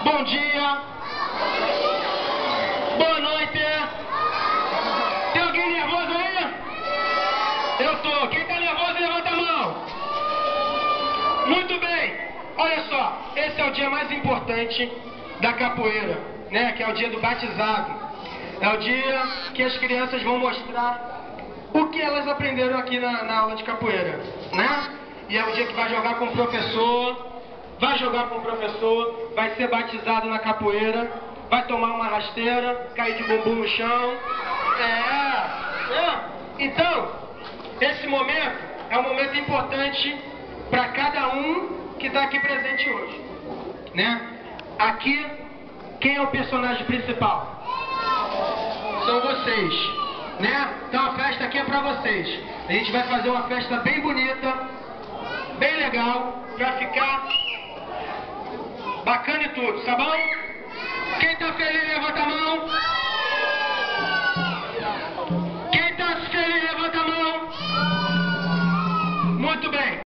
Bom dia. Boa noite. Tem alguém nervoso aí? Eu tô. Quem tá nervoso, levanta a mão. Muito bem. Olha só, esse é o dia mais importante da capoeira, né? Que é o dia do batizado. É o dia que as crianças vão mostrar o que elas aprenderam aqui na aula de capoeira, né? E é o dia que vai jogar com o professor. Vai jogar com o professor, vai ser batizado na capoeira, vai tomar uma rasteira, cair de bumbum no chão. Então, esse momento é um momento importante para cada um que está aqui presente hoje, né? Aqui, quem é o personagem principal? São vocês, né? Então a festa aqui é para vocês. A gente vai fazer uma festa bem bonita, bem legal, para ficar bacana e tudo, tá bom? Quem tá feliz, levanta a mão. Quem tá feliz, levanta a mão. Muito bem.